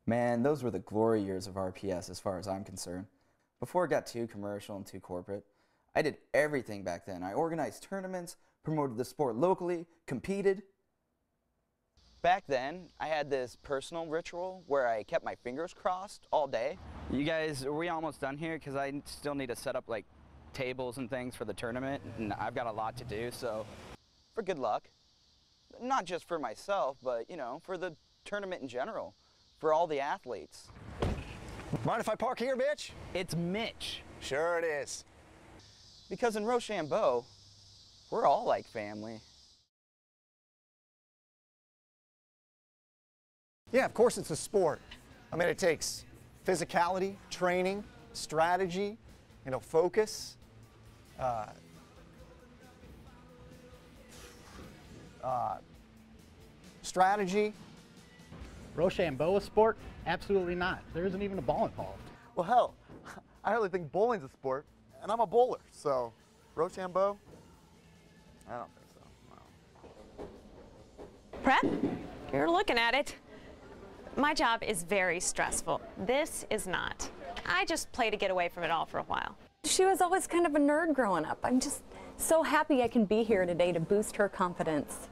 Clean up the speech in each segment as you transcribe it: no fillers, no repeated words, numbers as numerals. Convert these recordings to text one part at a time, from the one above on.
Man, those were the glory years of RPS as far as I'm concerned. Before it got too commercial and too corporate, I did everything back then. I organized tournaments, promoted the sport locally, competed. Back then, I had this personal ritual where I kept my fingers crossed all day. You guys, are we almost done here? Because I still need to set up like tables and things for the tournament, and I've got a lot to do, so for good luck. Not just for myself, but, you know, for the tournament in general, for all the athletes. Mind if I park here, bitch? It's Mitch. Sure it is. Because in Rochambeau, we're all like family. Yeah, of course it's a sport. I mean, it takes physicality, training, strategy, you know, focus. Strategy. Rochambeau a sport? Absolutely not. There isn't even a ball involved. Well, hell, I hardly think bowling's a sport, and I'm a bowler, so Rochambeau? I don't think so. No. Prep? You're looking at it. My job is very stressful. This is not. I just play to get away from it all for a while. She was always kind of a nerd growing up. I'm just so happy I can be here today to boost her confidence.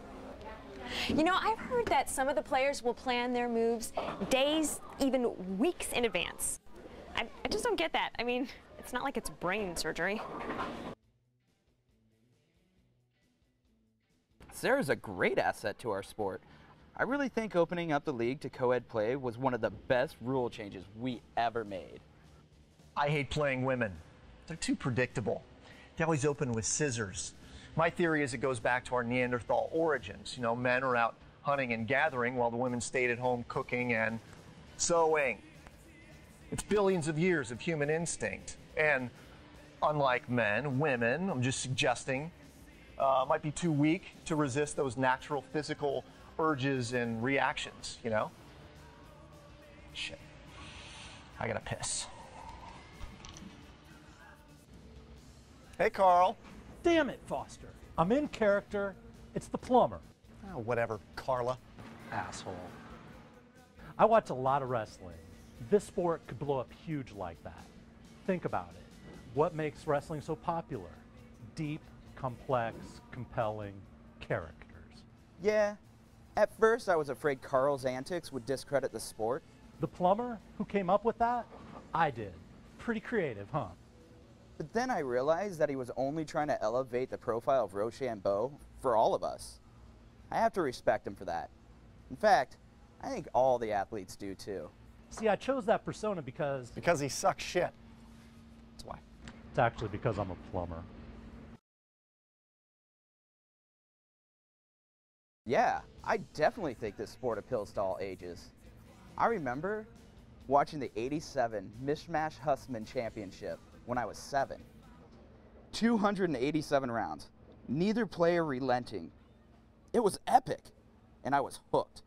You know, I've heard that some of the players will plan their moves days, even weeks in advance. I just don't get that. I mean, it's not like it's brain surgery. Sarah's a great asset to our sport. I really think opening up the league to co-ed play was one of the best rule changes we ever made. I hate playing women. They're too predictable. They always open with scissors. My theory is it goes back to our Neanderthal origins. You know, men are out hunting and gathering while the women stayed at home cooking and sewing. It's billions of years of human instinct. And unlike men, women, I'm just suggesting, might be too weak to resist those natural physical urges and reactions, you know? Shit. I gotta piss. Hey, Carl. Damn it, Foster. I'm in character. It's the plumber. Oh, whatever, Carla. Asshole. I watch a lot of wrestling. This sport could blow up huge like that. Think about it. What makes wrestling so popular? Deep, complex, compelling characters. Yeah, at first I was afraid Carl's antics would discredit the sport. The plumber who came up with that? I did. Pretty creative, huh? But then I realized that he was only trying to elevate the profile of Rochambeau for all of us. I have to respect him for that. In fact, I think all the athletes do too. See, I chose that persona because he sucks shit. That's why. It's actually because I'm a plumber. Yeah, I definitely think this sport appeals to all ages. I remember watching the '87 Mishmash Hussman Championship when I was 7. 287 rounds, neither player relenting. It was epic, and I was hooked.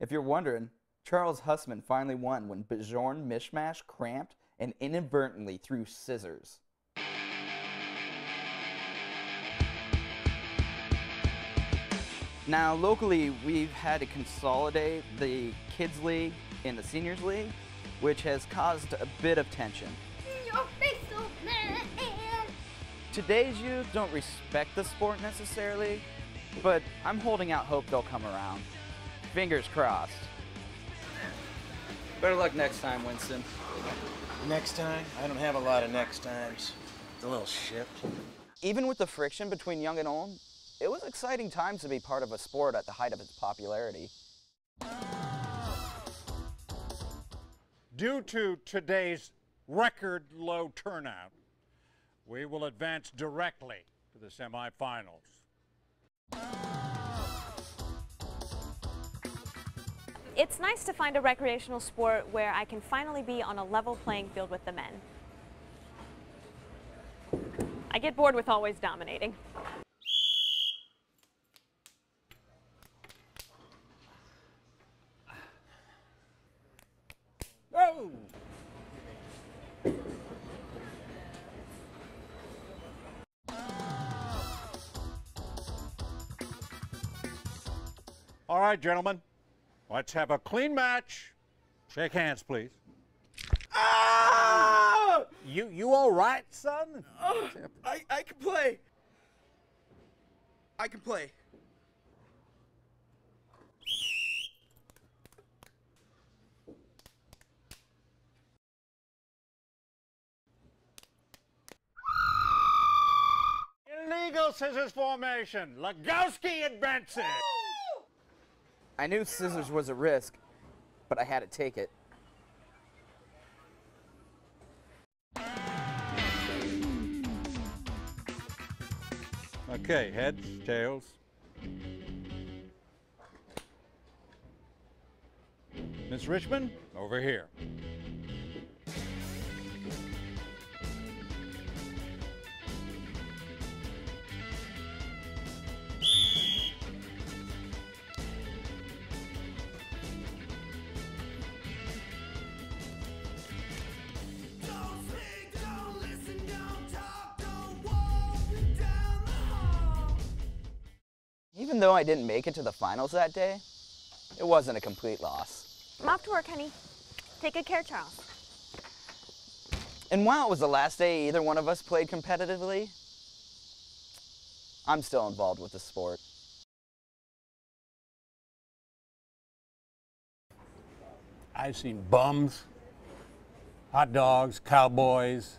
If you're wondering, Charles Hussman finally won when Bjorn Mishmash cramped and inadvertently threw scissors. Now, locally, we've had to consolidate the Kids League and the Seniors League, which has caused a bit of tension. Your face, old man. Today's youth don't respect the sport necessarily, but I'm holding out hope they'll come around. Fingers crossed. Better luck next time, Winston. Next time? I don't have a lot of next times. It's a little shit. Even with the friction between young and old, it was exciting times to be part of a sport at the height of its popularity. Due to today's record low turnout, we will advance directly to the semifinals. It's nice to find a recreational sport where I can finally be on a level playing field with the men. I get bored with always dominating. Oh! All right, gentlemen, let's have a clean match Shake hands, please. Ah! You all right, son? I can play. I can play. Illegal scissors formation. Legowski advances. I knew scissors was a risk, but I had to take it. Okay, heads, tails. Miss Richmond, over here. Even though I didn't make it to the finals that day, it wasn't a complete loss. I'm off to work, honey. Take good care, Charles. And while it was the last day either one of us played competitively, I'm still involved with the sport. I've seen bums, hot dogs, cowboys,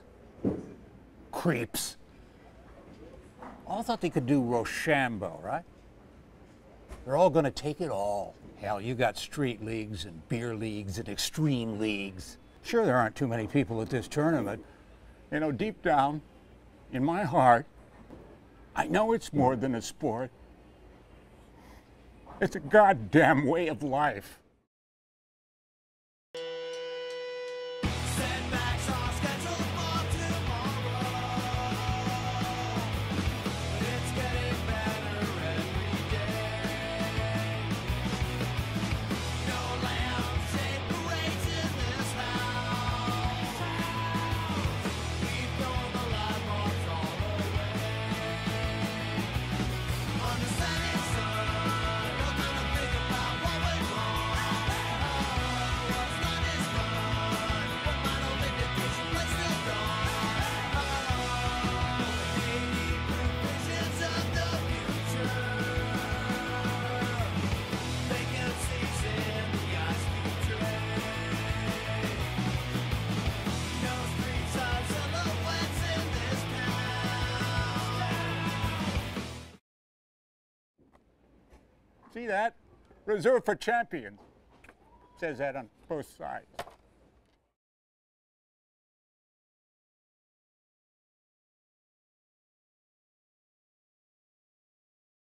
creeps. All thought they could do Rochambeau, right? They're all going to take it all. Hell, you got street leagues and beer leagues and extreme leagues. Sure, there aren't too many people at this tournament. You know, deep down, in my heart, I know it's more than a sport. It's a goddamn way of life. See that? Reserved for champions. Says that on both sides.